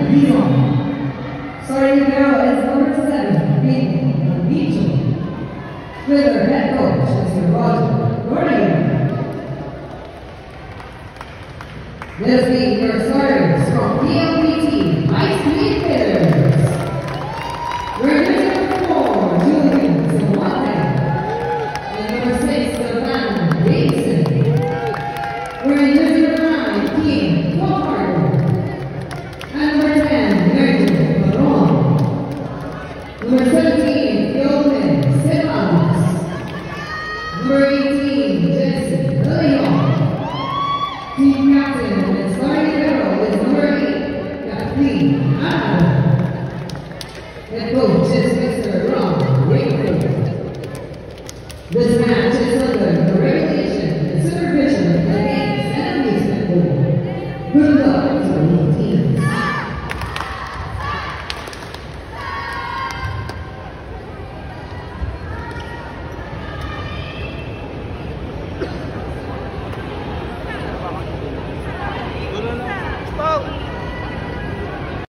Leon. Starting now is number 7, Mitchell. With our head coach, Mr. Roger Gordon. This week, your starters from PLPT High Speed Hitters. We're number 4, Julian Zawate. And number 6, Savannah Davidson. We're number 9, Team Clark. And number 10, Nigel Baron. Number 17, Philman Simmons. Number 18, Jesse Leon. Team captain and starting hero is number 8, Kathleen Adler. Head coach is Mr. Ron Wakefield. This match is under the